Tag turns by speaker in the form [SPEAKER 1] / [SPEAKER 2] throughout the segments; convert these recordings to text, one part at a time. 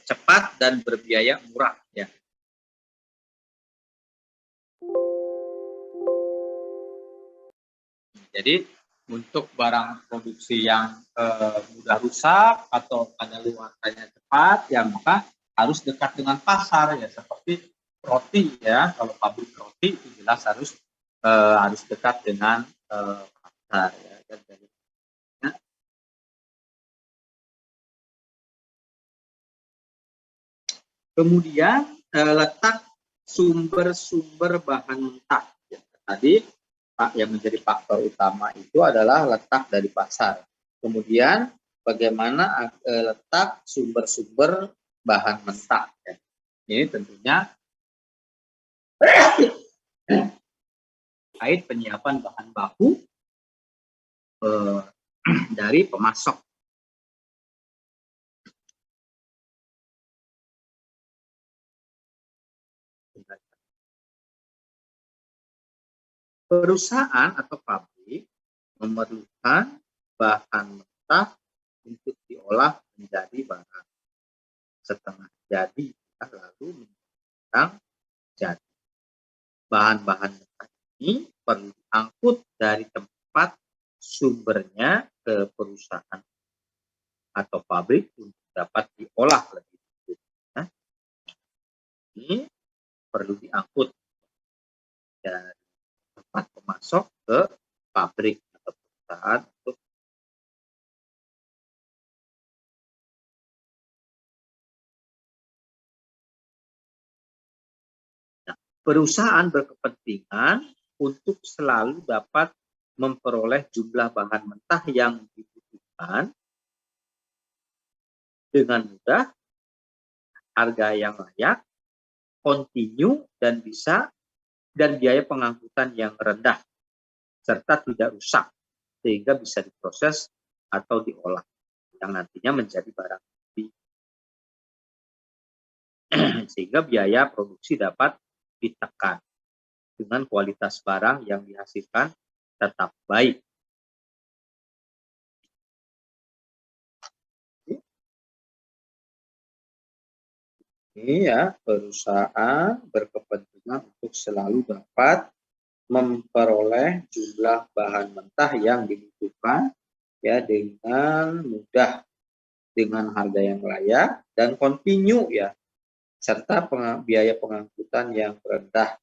[SPEAKER 1] cepat dan berbiaya murah ya. Jadi untuk barang produksi yang mudah rusak atau kadaluarsanya cepat, ya maka harus dekat dengan pasar ya, seperti roti ya. Kalau pabrik roti itu jelas harus dekat dengan pasar ya. Kemudian letak sumber-sumber bahan mentah. Ya, tadi yang menjadi faktor utama itu adalah letak dari pasar. Kemudian bagaimana letak sumber-sumber bahan mentah. Ya. Ini tentunya terkait penyiapan bahan baku dari pemasok. Perusahaan atau pabrik memerlukan bahan mentah untuk diolah menjadi barang setengah jadi lalu menjadi jadi. Bahan-bahan mentah ini perlu diangkut dari tempat sumbernya ke perusahaan atau pabrik untuk dapat diolah lebih lanjut. Nah, ini perlu diangkut dari tempat pemasok ke pabrik atau perusahaan untuk perusahaan berkepentingan untuk selalu dapat memperoleh jumlah bahan mentah yang dibutuhkan dengan mudah, harga yang layak, kontinu dan biaya pengangkutan yang rendah serta tidak rusak sehingga bisa diproses atau diolah yang nantinya menjadi barang bukti. Sehingga biaya produksi dapat ditekan dengan kualitas barang yang dihasilkan tetap baik. Ini ya, perusahaan berkepentingan untuk selalu dapat memperoleh jumlah bahan mentah yang dibutuhkan ya dengan mudah, dengan harga yang layak dan kontinu ya, serta biaya pengangkutan yang rendah.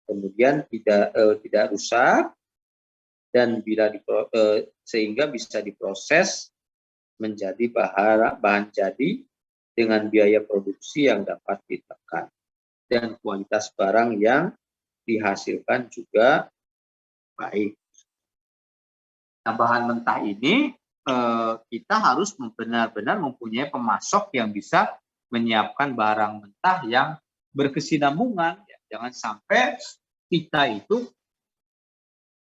[SPEAKER 1] Kemudian tidak rusak dan sehingga bisa diproses menjadi bahan jadi dengan biaya produksi yang dapat ditekan dan kualitas barang yang dihasilkan juga baik. Nah, bahan mentah ini kita harus benar-benar mempunyai pemasok yang bisa menyiapkan barang mentah yang berkesinambungan. Ya. Jangan sampai kita itu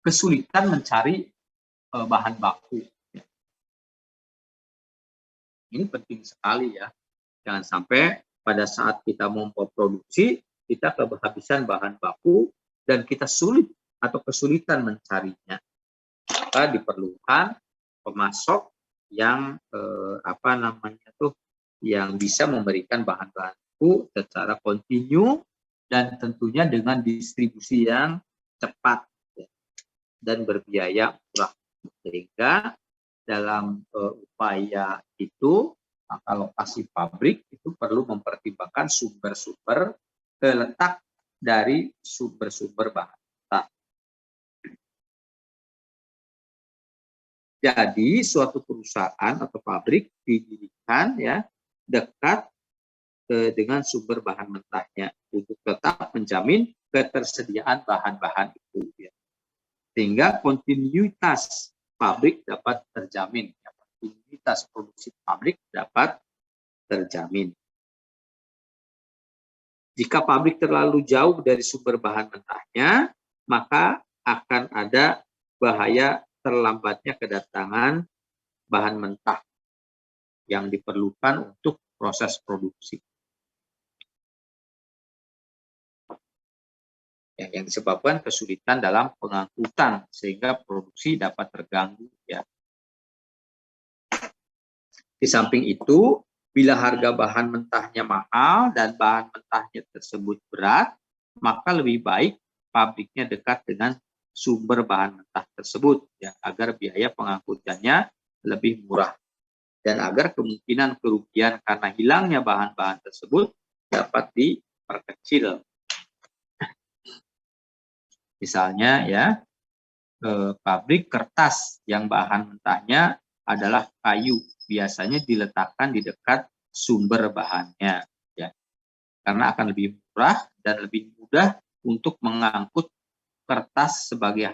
[SPEAKER 1] kesulitan mencari bahan baku. Ya. Ini penting sekali ya. Jangan sampai pada saat kita mau memproduksi, kita kehabisan bahan baku dan kita sulit atau kesulitan mencarinya. Maka diperlukan pemasok yang yang bisa memberikan bahan baku secara kontinu dan tentunya dengan distribusi yang cepat ya, dan berbiaya murah. Sehingga dalam upaya itu, maka lokasi pabrik itu perlu mempertimbangkan sumber-sumber letak dari sumber-sumber bahan mentah. Jadi suatu perusahaan atau pabrik didirikan ya dekat dengan sumber bahan mentahnya untuk tetap menjamin ketersediaan bahan-bahan itu ya. Sehingga kontinuitas pabrik dapat terjamin, ya, kontinuitas produksi pabrik dapat terjamin. Jika pabrik terlalu jauh dari sumber bahan mentahnya, maka akan ada bahaya terlambatnya kedatangan bahan mentah yang diperlukan untuk proses produksi. Yang disebabkan kesulitan dalam pengangkutan sehingga produksi dapat terganggu ya. Di samping itu, Bila harga bahan mentahnya mahal dan bahan mentahnya tersebut berat, maka lebih baik pabriknya dekat dengan sumber bahan mentah tersebut, ya, agar biaya pengangkutannya lebih murah dan agar kemungkinan kerugian karena hilangnya bahan-bahan tersebut dapat diperkecil. Misalnya ya, pabrik kertas yang bahan mentahnya adalah kayu, biasanya diletakkan di dekat sumber bahannya, ya, karena akan lebih murah dan lebih mudah untuk mengangkut kertas sebagai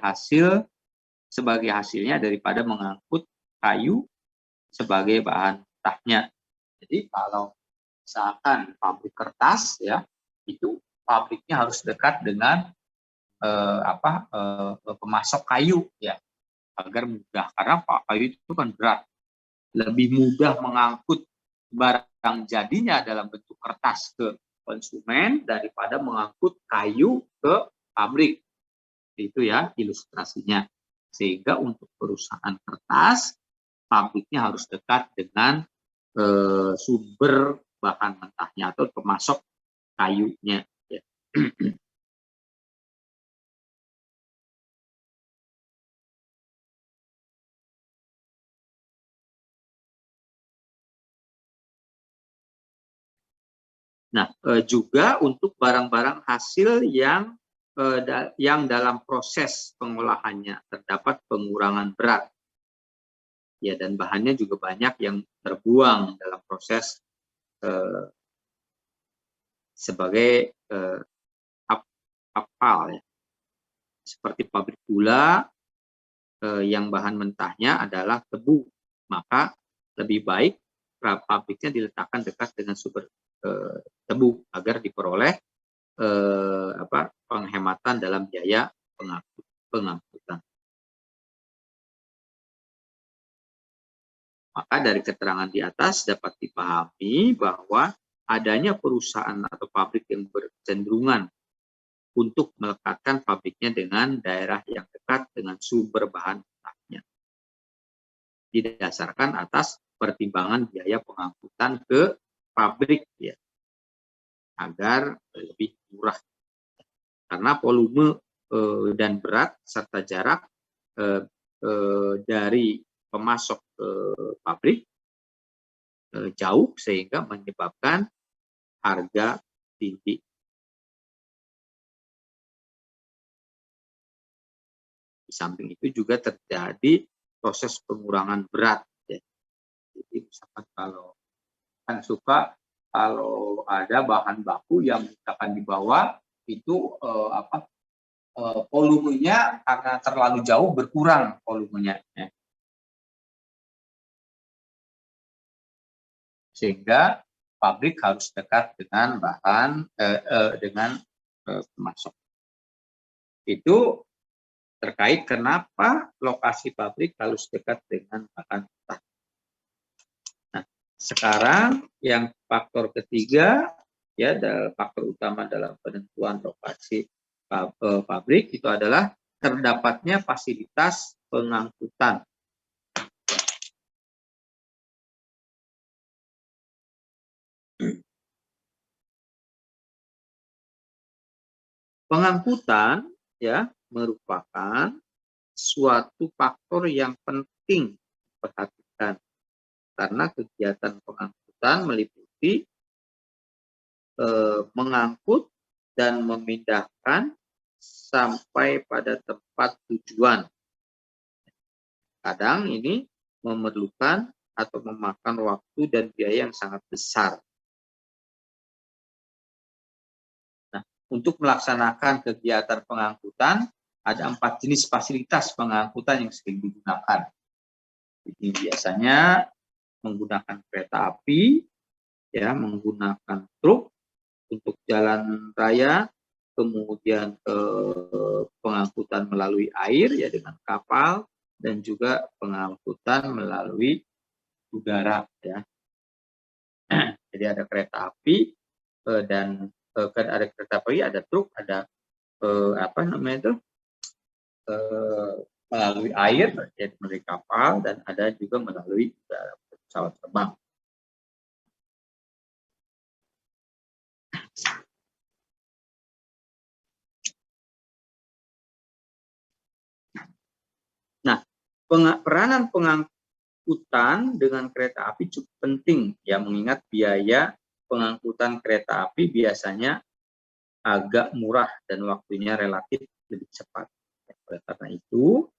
[SPEAKER 1] hasilnya daripada mengangkut kayu sebagai bahan mentahnya. Jadi kalau misalkan pabrik kertas, ya, itu pabriknya harus dekat dengan pemasok kayu, ya, agar mudah, karena kayu itu kan berat, lebih mudah mengangkut barang jadinya dalam bentuk kertas ke konsumen daripada mengangkut kayu ke pabrik. Itu ya ilustrasinya. Sehingga untuk perusahaan kertas, pabriknya harus dekat dengan sumber bahan mentahnya atau pemasok kayunya, ya. Nah, juga untuk barang-barang hasil yang dalam proses pengolahannya terdapat pengurangan berat, ya, dan bahannya juga banyak yang terbuang dalam proses sebagai apal, ya. Seperti pabrik gula yang bahan mentahnya adalah tebu, maka lebih baik pabriknya diletakkan dekat dengan sumber tebu agar diperoleh penghematan dalam biaya pengangkutan. Maka dari keterangan di atas dapat dipahami bahwa adanya perusahaan atau pabrik yang bercenderungan untuk melekatkan pabriknya dengan daerah yang dekat dengan sumber bahan mentahnya, didasarkan atas pertimbangan biaya pengangkutan ke pabrik, ya, agar lebih murah, karena volume dan berat serta jarak dari pemasok ke pabrik jauh sehingga menyebabkan harga tinggi. Di samping itu juga terjadi proses pengurangan berat, ya. Jadi misalkan kalau ada bahan baku yang misalkan di bawah itu volumenya karena terlalu jauh berkurang volumenya, ya. Sehingga pabrik harus dekat dengan pemasok. Itu terkait kenapa lokasi pabrik harus dekat dengan bahan mentah. Nah, sekarang yang faktor ketiga, ya, faktor utama dalam penentuan lokasi pabrik itu adalah terdapatnya fasilitas pengangkutan. Pengangkutan, ya, merupakan suatu faktor yang penting diperhatikan karena kegiatan pengangkutan meliputi mengangkut dan memindahkan sampai pada tempat tujuan. Kadang ini memerlukan atau memakan waktu dan biaya yang sangat besar. Nah, untuk melaksanakan kegiatan pengangkutan, ada 4 jenis fasilitas pengangkutan yang sering digunakan. Jadi biasanya menggunakan kereta api, ya, menggunakan truk untuk jalan raya, kemudian pengangkutan melalui air, ya, dengan kapal, dan juga pengangkutan melalui udara, ya. Jadi ada kereta api dan ada kereta api, ada truk, ada melalui air, yaitu melalui kapal, dan ada juga melalui udara, pesawat terbang. peranan pengangkutan dengan kereta api cukup penting ya, mengingat biaya pengangkutan kereta api biasanya agak murah dan waktunya relatif lebih cepat. Oleh karena itu,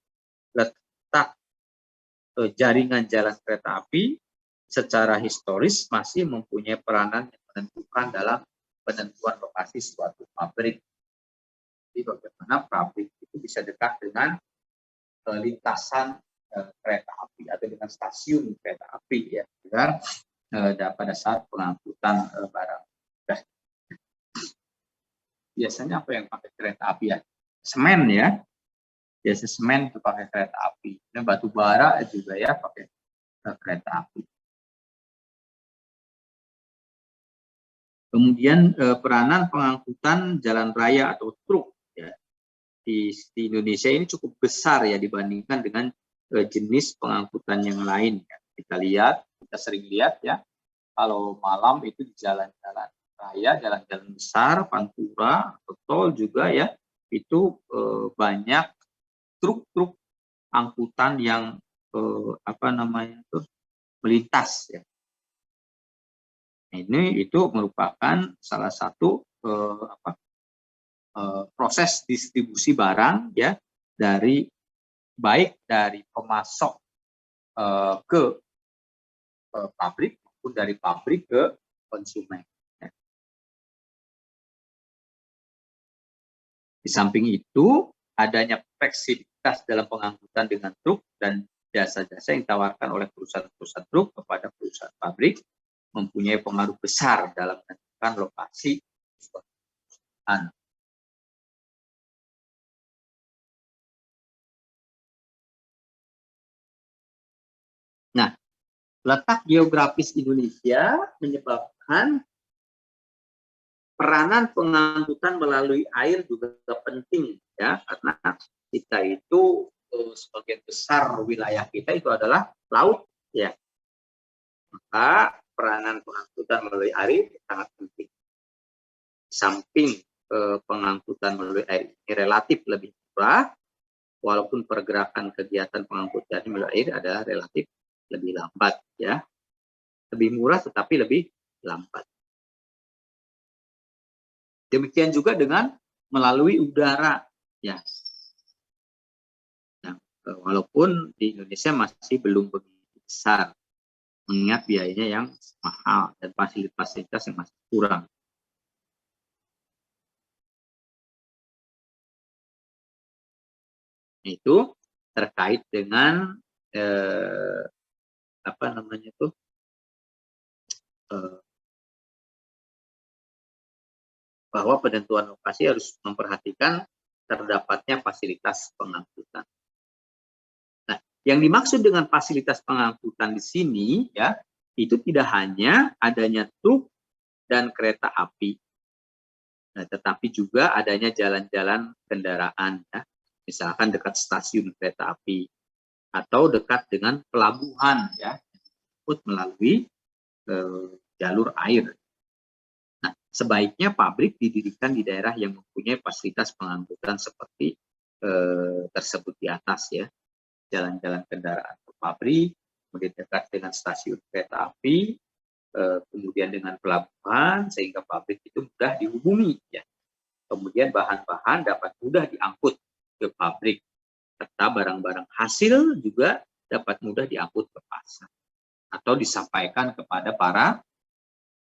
[SPEAKER 1] letak jaringan jalan kereta api secara historis masih mempunyai peranan yang menentukan dalam penentuan lokasi suatu pabrik. Jadi bagaimana pabrik itu bisa dekat dengan lintasan kereta api atau dengan stasiun kereta api ya, pada saat pengangkutan barang. Nah, biasanya apa yang pakai kereta api ya? Semen ya. Biasa semen itu pakai kereta api. Dan batu bara juga ya pakai kereta api. Kemudian peranan pengangkutan jalan raya atau truk ya, di Indonesia ini cukup besar ya dibandingkan dengan jenis pengangkutan yang lain. Ya. Kita sering lihat ya, kalau malam itu di jalan-jalan raya, jalan-jalan besar, pantura, atau tol juga ya, itu banyak truk-truk angkutan yang melintas ya. Ini itu merupakan salah satu proses distribusi barang ya, baik dari pemasok ke pabrik maupun dari pabrik ke konsumen. Ya. Di samping itu, adanya fleksibilitas dalam pengangkutan dengan truk dan jasa-jasa yang ditawarkan oleh perusahaan-perusahaan truk kepada perusahaan pabrik mempunyai pengaruh besar dalam menentukan lokasi perusahaan. Nah, letak geografis Indonesia menyebabkan peranan pengangkutan melalui air juga penting ya, karena kita itu sebagian besar wilayah kita itu adalah laut ya. Maka peranan pengangkutan melalui air sangat penting. Samping pengangkutan melalui air ini relatif lebih murah, walaupun pergerakan kegiatan pengangkutan melalui air adalah relatif lebih lambat ya. Lebih murah tetapi lebih lambat. Demikian juga dengan melalui udara ya. Nah, walaupun di Indonesia masih belum begitu besar, mengingat biayanya yang mahal dan fasilitas yang masih kurang. Itu terkait dengan bahwa penentuan lokasi harus memperhatikan terdapatnya fasilitas pengangkutan. Nah, yang dimaksud dengan fasilitas pengangkutan di sini ya, itu tidak hanya adanya truk dan kereta api, nah, tetapi juga adanya jalan-jalan kendaraan ya, misalkan dekat stasiun kereta api atau dekat dengan pelabuhan ya, melalui jalur air. Nah, sebaiknya pabrik didirikan di daerah yang mempunyai fasilitas pengangkutan seperti tersebut di atas ya. Jalan-jalan kendaraan ke pabrik, kemudian dekat dengan stasiun kereta api, kemudian dengan pelabuhan, sehingga pabrik itu mudah dihubungi ya. Kemudian bahan-bahan dapat mudah diangkut ke pabrik, serta barang-barang hasil juga dapat mudah diangkut ke pasar atau disampaikan kepada para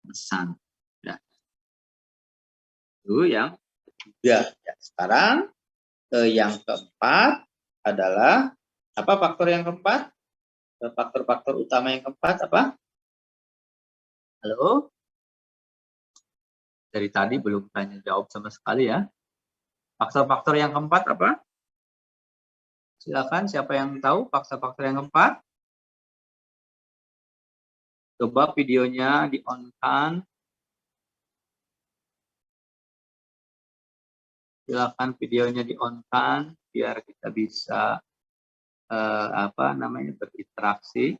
[SPEAKER 1] pemesan. Nah, itu yang ketiga. Ya, sekarang yang keempat adalah apa faktor yang keempat? Faktor-faktor utama yang keempat apa? Halo? Dari tadi belum tanya jawab sama sekali ya. Faktor-faktor yang keempat apa? Silakan, siapa yang tahu faktor-faktor yang keempat? Coba videonya di-on-kan. Silakan videonya di-on-kan biar kita bisa berinteraksi.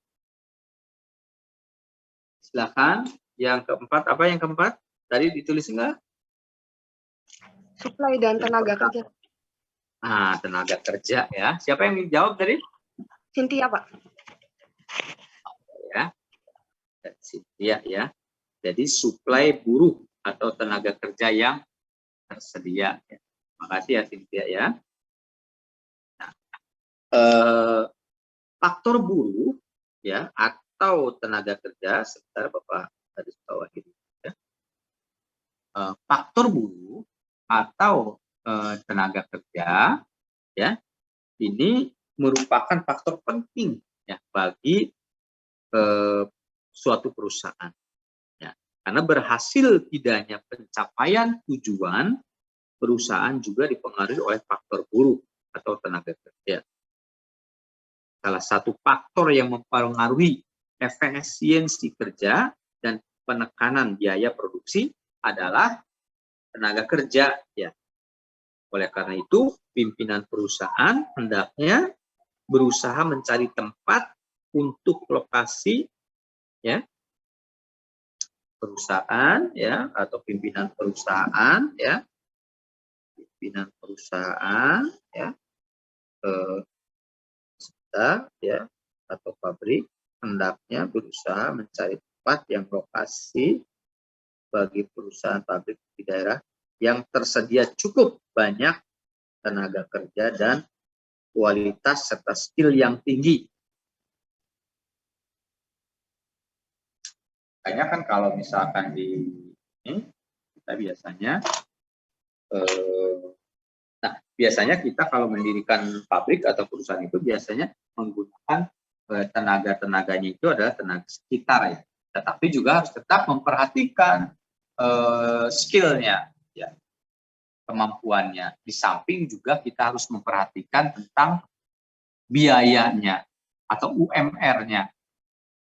[SPEAKER 1] Silakan. Yang keempat apa yang keempat? Tadi ditulis enggak?
[SPEAKER 2] Supply dan tenaga kerja.
[SPEAKER 1] Nah, tenaga kerja ya. Siapa yang menjawab tadi?
[SPEAKER 2] Cynthia, Pak.
[SPEAKER 1] Ya, Cynthia ya. Jadi suplai buruh atau tenaga kerja yang tersedia. Ya. Makasih ya Cynthia ya. Nah, faktor buruh ya atau tenaga kerja, sebentar Bapak garis bawah ini ya. Faktor buruh atau tenaga kerja ya ini merupakan faktor penting ya bagi suatu perusahaan ya. Karena berhasil tidaknya pencapaian tujuan perusahaan juga dipengaruhi oleh faktor buruh atau tenaga kerja. Salah satu faktor yang mempengaruhi efisiensi kerja dan penekanan biaya produksi adalah tenaga kerja ya. Oleh karena itu, pimpinan perusahaan hendaknya berusaha mencari tempat untuk lokasi ya perusahaan ya atau pimpinan perusahaan ya ya atau pabrik hendaknya berusaha mencari tempat yang lokasi bagi perusahaan pabrik di daerah yang tersedia cukup banyak tenaga kerja dan kualitas serta skill yang tinggi. Kayaknya kan kalau misalkan di ini kita biasanya biasanya kita kalau mendirikan pabrik atau perusahaan itu biasanya menggunakan tenaga-tenaganya itu adalah tenaga sekitar ya. Tetapi juga harus tetap memperhatikan skillnya, ya, kemampuannya. Di samping juga kita harus memperhatikan tentang biayanya atau UMR-nya.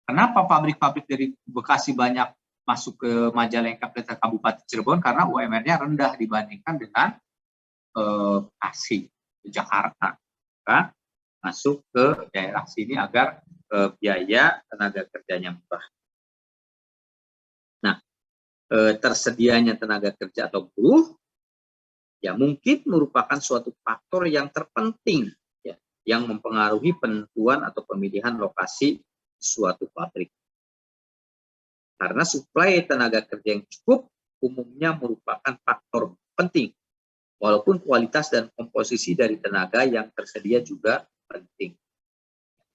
[SPEAKER 1] Kenapa pabrik-pabrik dari Bekasi banyak masuk ke Majalengka dan Kabupaten Cirebon? Karena UMR-nya rendah dibandingkan dengan Bekasi, Jakarta. Maka masuk ke daerah sini agar biaya tenaga kerjanya murah. Nah, tersedianya tenaga kerja atau buruh ya mungkin merupakan suatu faktor yang terpenting ya, yang mempengaruhi penentuan atau pemilihan lokasi suatu pabrik. Karena suplai tenaga kerja yang cukup umumnya merupakan faktor penting, walaupun kualitas dan komposisi dari tenaga yang tersedia juga penting.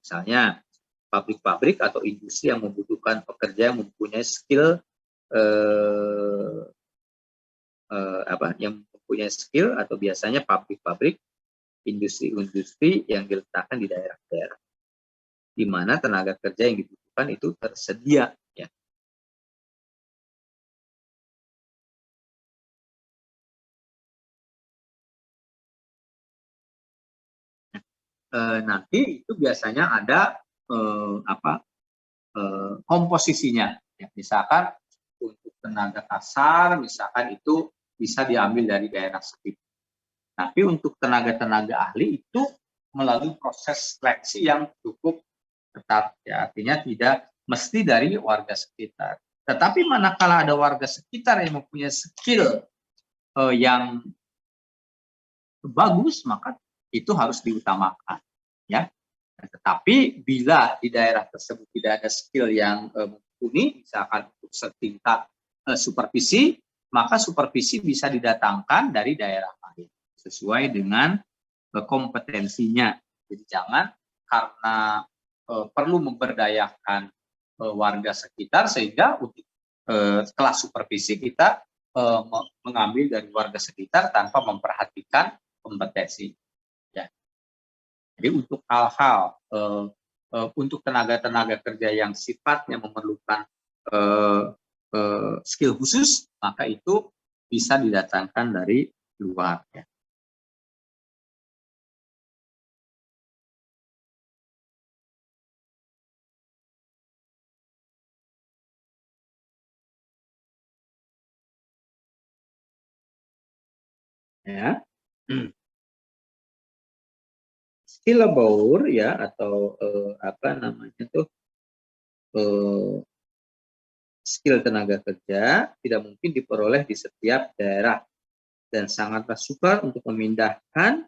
[SPEAKER 1] Misalnya pabrik-pabrik atau industri yang membutuhkan pekerja yang mempunyai skill yang mempunyai skill atau biasanya pabrik-pabrik industri-industri yang diletakkan di daerah-daerah di mana tenaga kerja yang dibutuhkan itu tersedia ya. Nanti itu biasanya ada komposisinya ya. Misalkan untuk tenaga kasar misalkan itu bisa diambil dari daerah sekitar. Tapi untuk tenaga-tenaga ahli itu melalui proses seleksi yang cukup ketat ya. Artinya tidak mesti dari warga sekitar. Tetapi manakala ada warga sekitar yang mempunyai skill yang bagus, maka itu harus diutamakan ya. Tetapi bila di daerah tersebut tidak ada skill yang mumpuni, misalkan untuk setingkat supervisi, maka supervisi bisa didatangkan dari daerah lain sesuai dengan kompetensinya. Jadi jangan karena perlu memberdayakan warga sekitar sehingga untuk kelas supervisi kita mengambil dari warga sekitar tanpa memperhatikan kompetensi. Ya. Jadi untuk hal-hal untuk tenaga-tenaga kerja yang sifatnya memerlukan skill khusus, maka itu bisa didatangkan dari luar. Ya. Ya. Skill labor ya atau apa namanya tuh skill tenaga kerja tidak mungkin diperoleh di setiap daerah dan sangatlah sukar untuk memindahkan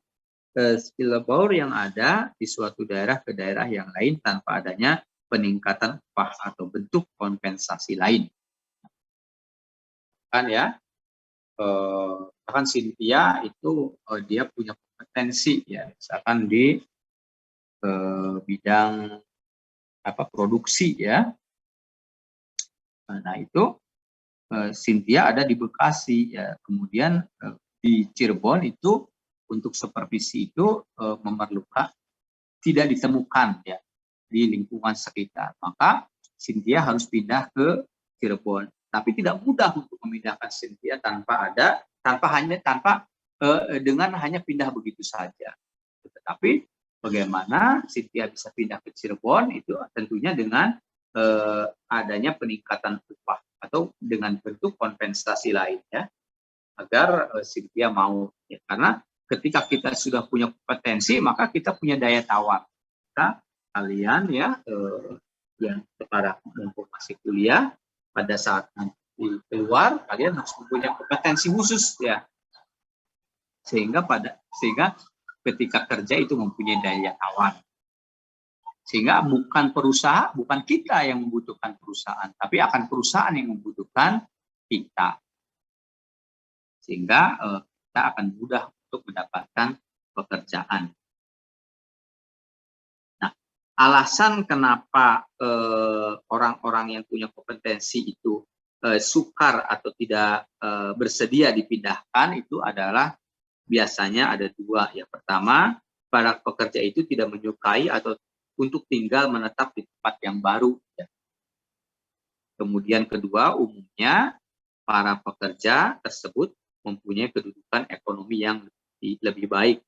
[SPEAKER 1] spillover yang ada di suatu daerah ke daerah yang lain tanpa adanya peningkatan upah atau bentuk kompensasi lain. Kan ya, misalkan Cynthia itu dia punya kompetensi ya, misalkan di bidang produksi ya. Nah itu Cynthia ada di Bekasi ya, kemudian di Cirebon itu untuk supervisi itu memerlukan tidak ditemukan ya di lingkungan sekitar, maka Cynthia harus pindah ke Cirebon. Tapi tidak mudah untuk memindahkan Cynthia dengan hanya pindah begitu saja. Tetapi bagaimana Cynthia bisa pindah ke Cirebon itu tentunya dengan adanya peningkatan upah atau dengan bentuk kompensasi lainnya agar Cynthia mau ya, karena ketika kita sudah punya kompetensi maka kita punya daya tawar. Kalian ya yang sekarang mumpung masih kuliah, pada saat nanti keluar kalian harus mempunyai kompetensi khusus ya, sehingga ketika kerja itu mempunyai daya tawar, sehingga bukan kita yang membutuhkan perusahaan, tapi akan perusahaan yang membutuhkan kita, sehingga kita akan mudah untuk mendapatkan pekerjaan. Nah, alasan kenapa orang-orang yang punya kompetensi itu sukar atau tidak bersedia dipindahkan itu adalah biasanya ada dua. Yang pertama, para pekerja itu tidak menyukai atau untuk tinggal menetap di tempat yang baru. Ya. Kemudian kedua, umumnya para pekerja tersebut mempunyai kedudukan ekonomi yang lebih baik,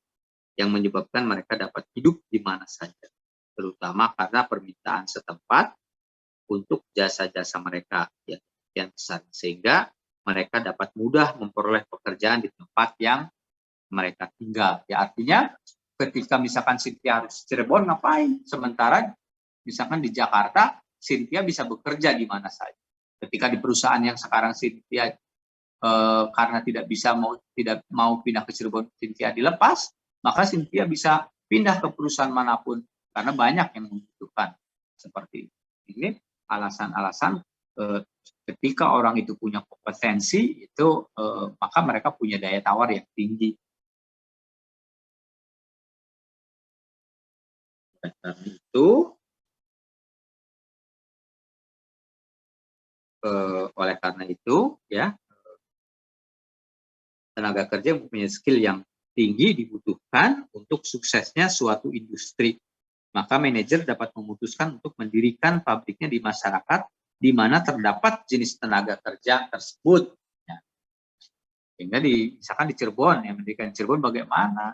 [SPEAKER 1] yang menyebabkan mereka dapat hidup di mana saja, terutama karena permintaan setempat untuk jasa-jasa mereka yang besar, sehingga mereka dapat mudah memperoleh pekerjaan di tempat yang mereka tinggal. Ya, artinya ketika misalkan Cynthia harus Cirebon ngapain? Sementara misalkan di Jakarta Cynthia bisa bekerja di mana saja. Ketika di perusahaan yang sekarang Cynthia karena tidak mau pindah ke Cirebon, Cynthia dilepas, maka Cynthia bisa pindah ke perusahaan manapun karena banyak yang membutuhkan seperti ini. Alasan-alasan ketika orang itu punya kompetensi itu maka mereka punya daya tawar yang tinggi. Oleh karena itu ya, tenaga kerja mempunyai skill yang tinggi dibutuhkan untuk suksesnya suatu industri. Maka manajer dapat memutuskan untuk mendirikan pabriknya di masyarakat di mana terdapat jenis tenaga kerja tersebut. Ya. Sehingga misalkan di Cirebon, yang mendirikan Cirebon bagaimana?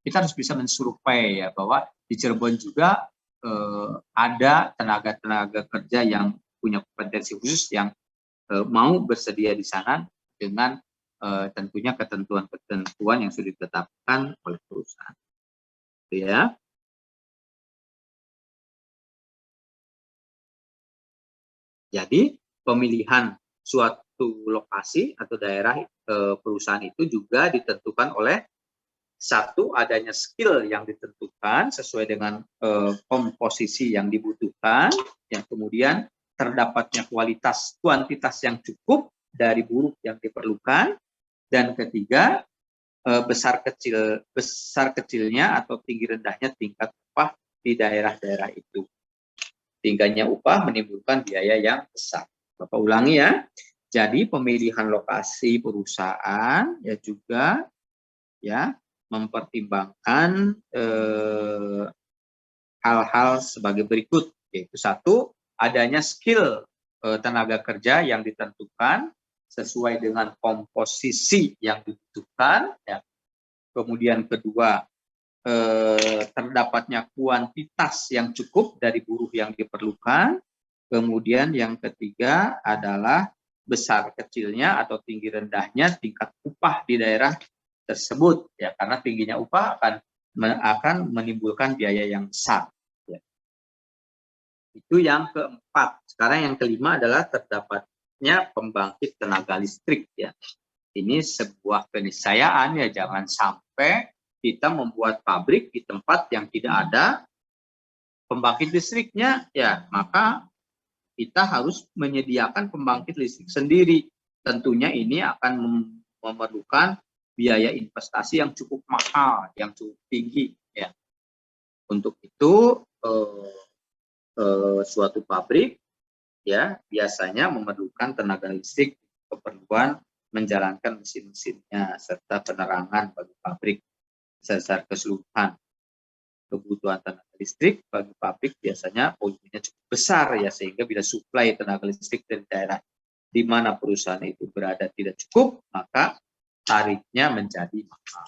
[SPEAKER 1] Kita harus bisa mensurvei ya bahwa di Cirebon juga ada tenaga kerja yang punya kompetensi khusus yang mau bersedia di sana dengan tentunya ketentuan-ketentuan yang sudah ditetapkan oleh perusahaan. Ya. Jadi pemilihan suatu lokasi atau daerah perusahaan itu juga ditentukan oleh satu, adanya skill yang ditentukan sesuai dengan komposisi yang dibutuhkan, yang kemudian terdapatnya kuantitas yang cukup dari buruh yang diperlukan, dan ketiga besar kecilnya atau tinggi rendahnya tingkat upah di daerah-daerah itu. Tingginya upah menimbulkan biaya yang besar. Bapak ulangi ya. Jadi pemilihan lokasi perusahaan ya juga ya mempertimbangkan hal-hal sebagai berikut, yaitu satu, adanya skill tenaga kerja yang ditentukan sesuai dengan komposisi yang dibutuhkan. Ya. Kemudian kedua, terdapatnya kuantitas yang cukup dari buruh yang diperlukan. Kemudian yang ketiga adalah besar kecilnya atau tinggi rendahnya tingkat upah di daerah tersebut. Ya, karena tingginya upah akan menimbulkan biaya yang besar. Ya. Itu yang keempat. Sekarang yang kelima adalah terdapatnya pembangkit tenaga listrik. Ya. ini sebuah keniscayaan ya, jangan sampai kita membuat pabrik di tempat yang tidak ada pembangkit listriknya, ya maka kita harus menyediakan pembangkit listrik sendiri. Tentunya ini akan memerlukan biaya investasi yang cukup mahal, yang cukup tinggi ya. Untuk itu suatu pabrik ya biasanya memerlukan tenaga listrik keperluan menjalankan mesin-mesinnya serta penerangan bagi pabrik secara keseluruhan. Kebutuhan tenaga listrik bagi pabrik biasanya volumenya cukup besar ya, sehingga bila suplai tenaga listrik dari daerah di mana perusahaan itu berada tidak cukup, maka tarifnya menjadi mahal.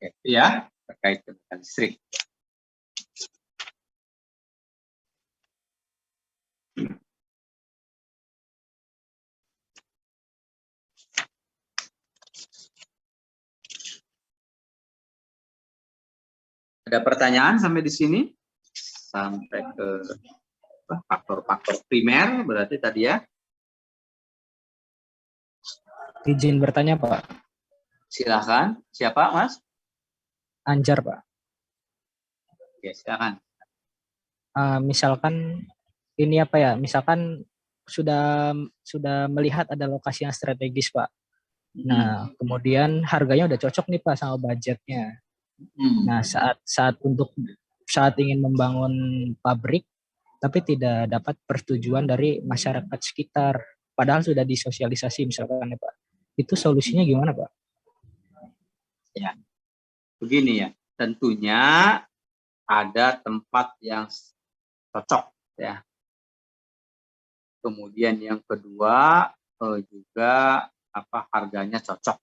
[SPEAKER 1] Itu ya terkait tenaga listrik. Ada pertanyaan sampai di sini? Sampai ke faktor-faktor primer berarti tadi ya.
[SPEAKER 2] Izin bertanya, Pak.
[SPEAKER 1] Silakan. Siapa, Mas?
[SPEAKER 2] Anjar, Pak.
[SPEAKER 1] Ya, silakan.
[SPEAKER 2] Misalkan ini apa ya? Misalkan sudah melihat ada lokasi yang strategis, Pak. Nah, kemudian harganya udah cocok nih, Pak, sama budgetnya. Nah, saat ingin membangun pabrik, tapi tidak dapat persetujuan dari masyarakat sekitar, padahal sudah disosialisasi misalkan ya Pak. Itu solusinya gimana Pak?
[SPEAKER 1] Ya, begini ya. Tentunya ada tempat yang cocok ya. Kemudian yang kedua juga harganya cocok.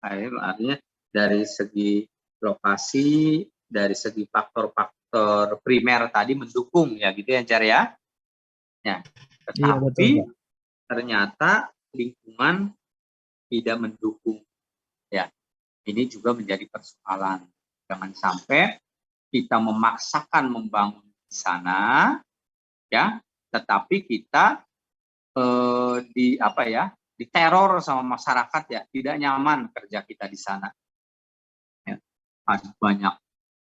[SPEAKER 1] Artinya dari segi lokasi, dari segi faktor-faktor primer tadi mendukung ya gitu ya Car ya. Ya, tetapi iya, ternyata lingkungan tidak mendukung. Ya, ini juga menjadi persoalan. Jangan sampai kita memaksakan membangun di sana, ya, tetapi kita diteror sama masyarakat ya, tidak nyaman kerja kita di sana. Ya, ada banyak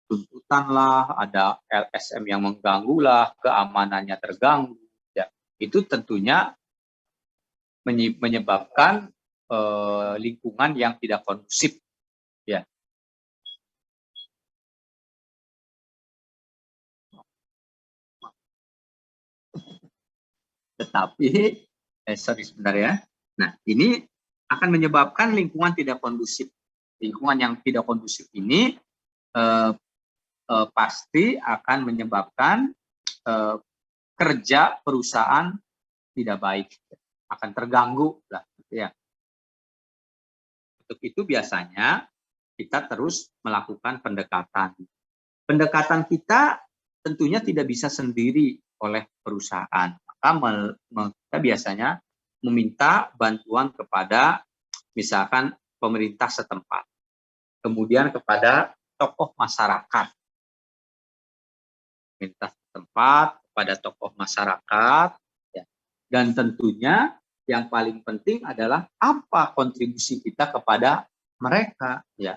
[SPEAKER 1] tuntutan lah, ada LSM yang mengganggu lah, keamanannya terganggu. Ya, itu tentunya menyebabkan lingkungan yang tidak kondusif. Ya. Tetapi, sorry sebentar ya. Nah, ini akan menyebabkan lingkungan tidak kondusif. Lingkungan yang tidak kondusif ini pasti akan menyebabkan kerja perusahaan tidak baik, akan terganggu lah, ya. Untuk itu biasanya kita terus melakukan pendekatan. Pendekatan kita tentunya tidak bisa sendiri oleh perusahaan. Maka kita biasanya meminta bantuan kepada misalkan pemerintah setempat, kemudian kepada tokoh masyarakat, pemerintah setempat, kepada tokoh masyarakat, ya. Dan tentunya yang paling penting adalah apa kontribusi kita kepada mereka, ya.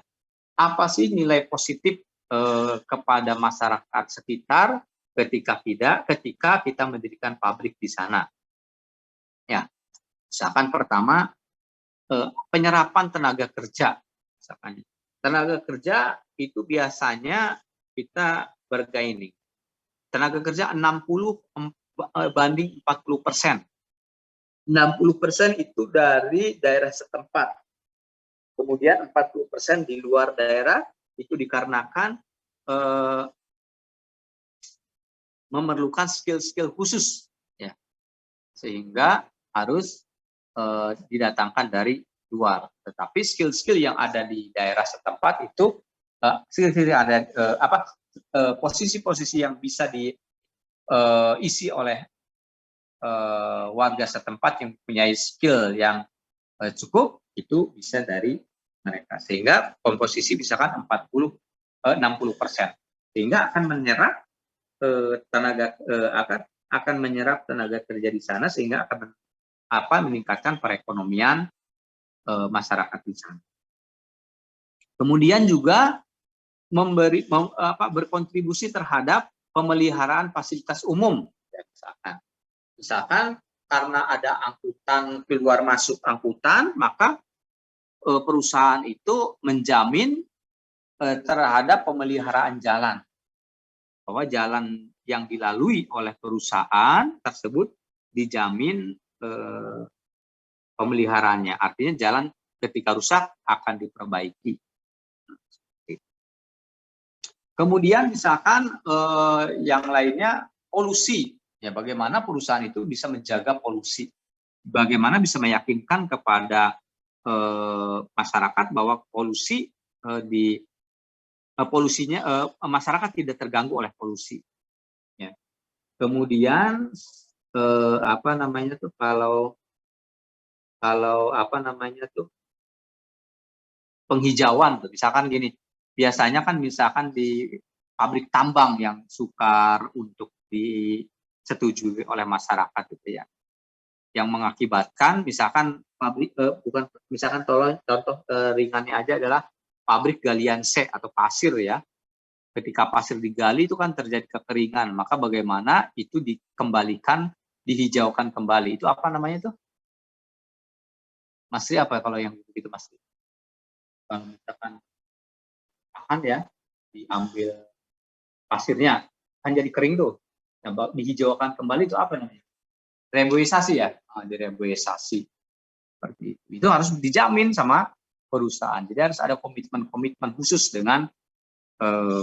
[SPEAKER 1] Apa sih nilai positif kepada masyarakat sekitar ketika kita mendirikan pabrik di sana. Ya, misalkan pertama penyerapan tenaga kerja. Misalkan tenaga kerja itu biasanya kita bergaining. Tenaga kerja 60 banding 40%. 60% itu dari daerah setempat. Kemudian 40% di luar daerah itu dikarenakan memerlukan skill-skill khusus, ya, sehingga harus didatangkan dari luar. Tetapi skill-skill yang ada di daerah setempat itu posisi-posisi yang bisa diisi oleh warga setempat yang mempunyai skill yang cukup, itu bisa dari mereka, sehingga komposisi misalkan 60%, sehingga akan menyerap akan menyerap tenaga kerja di sana sehingga akan meningkatkan perekonomian masyarakat di sana. Kemudian juga berkontribusi terhadap pemeliharaan fasilitas umum. Misalkan karena ada angkutan keluar masuk angkutan, maka perusahaan itu menjamin terhadap pemeliharaan jalan, bahwa jalan yang dilalui oleh perusahaan tersebut dijamin pemeliharaannya. Artinya jalan ketika rusak akan diperbaiki. Kemudian misalkan yang lainnya polusi. Ya, bagaimana perusahaan itu bisa menjaga polusi? Bagaimana bisa meyakinkan kepada masyarakat bahwa masyarakat tidak terganggu oleh polusi. Ya. Kemudian penghijauan tuh, misalkan gini, biasanya kan misalkan di pabrik tambang yang sukar untuk disetujui oleh masyarakat itu ya, yang mengakibatkan misalkan pabrik misalkan contoh ringannya aja adalah pabrik galian C atau pasir ya. Ketika pasir digali itu kan terjadi kekeringan, maka bagaimana itu dikembalikan, dihijaukan kembali. Itu apa namanya itu? Mas Ri, apa kalau yang begitu Mas Ri? Kalau misalkan akan ya diambil pasirnya kan jadi kering tuh, nah, dihijaukan kembali itu apa namanya? Reboisasi ya, direboisasi seperti itu. Itu harus dijamin sama perusahaan. Jadi harus ada komitmen khusus dengan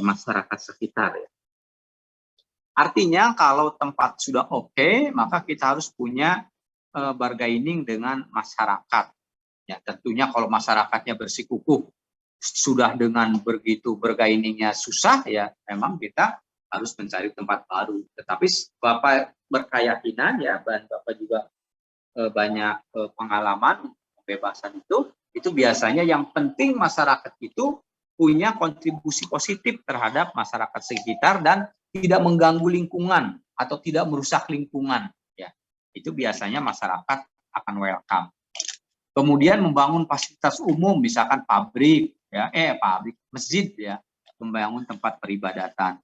[SPEAKER 1] masyarakat sekitar ya. Artinya kalau tempat sudah oke, maka kita harus punya bargaining dengan masyarakat. Ya, tentunya kalau masyarakatnya bersikukuh sudah dengan begitu bargainingnya susah ya, memang kita harus mencari tempat baru. Tetapi Bapak berkeyakinan ya, dan Bapak juga banyak pengalaman pembebasan itu biasanya yang penting masyarakat itu punya kontribusi positif terhadap masyarakat sekitar dan tidak mengganggu lingkungan atau tidak merusak lingkungan ya. Itu biasanya masyarakat akan welcome. Kemudian membangun fasilitas umum, misalkan pabrik ya, masjid ya, membangun tempat peribadatan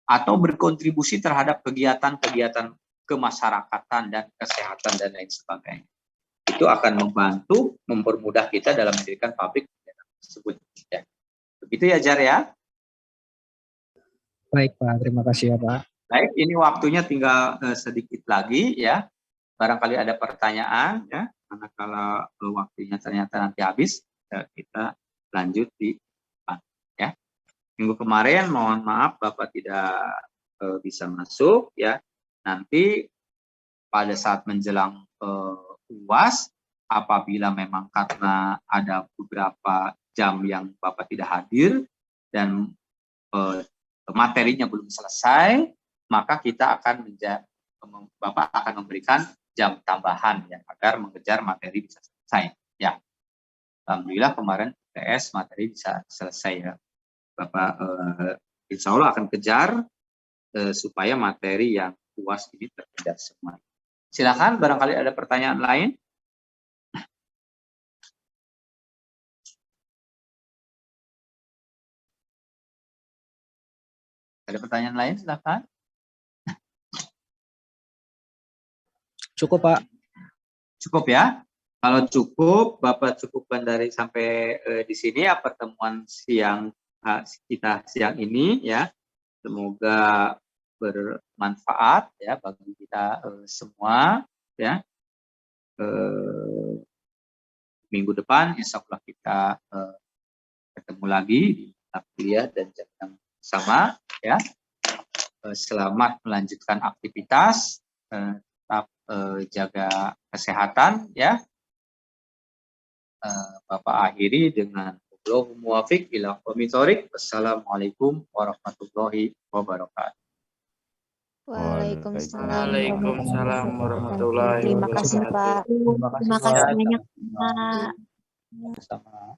[SPEAKER 1] atau berkontribusi terhadap kegiatan-kegiatan kemasyarakatan dan kesehatan dan lain sebagainya. Itu akan membantu mempermudah kita dalam mendirikan pabrik tersebut ya. Begitu ya Jar ya.
[SPEAKER 2] Baik Pak, terima kasih ya Pak.
[SPEAKER 1] Baik, ini waktunya tinggal sedikit lagi ya. Barangkali ada pertanyaan ya. Karena kalau waktunya ternyata nanti habis, kita lanjut di depan ya. Minggu kemarin mohon maaf Bapak tidak bisa masuk ya. Nanti pada saat menjelang UAS, apabila memang karena ada beberapa jam yang Bapak tidak hadir dan materinya belum selesai, maka kita akan Bapak akan memberikan jam tambahan ya, agar mengejar materi bisa selesai ya. Alhamdulillah kemarin PS materi bisa selesai ya. Bapak insya Allah akan kejar supaya materi yang UAS ini terkejar semua. Silakan, barangkali ada pertanyaan lain. Ada pertanyaan lain, silakan.
[SPEAKER 2] Cukup Pak.
[SPEAKER 1] Cukup ya. Kalau cukup, Bapak cukupkan dari sampai di sini ya pertemuan kita siang ini ya. Semoga bermanfaat ya bagi kita semua ya. Minggu depan insya Allah kita ketemu lagi di kuliah dan jam yang sama ya. Selamat melanjutkan aktivitas, tetap jaga kesehatan ya. Bapak akhiri dengan Allahu muwafiq ila aqwamit thoriq. Wassalamualaikum warahmatullahi wabarakatuh.
[SPEAKER 3] Waalaikumsalam warahmatullahi wabarakatuh.
[SPEAKER 4] Terima kasih Pak.
[SPEAKER 2] Terima kasih
[SPEAKER 4] Terima
[SPEAKER 2] Pak.
[SPEAKER 4] kasih banyak Pak.
[SPEAKER 1] Sama.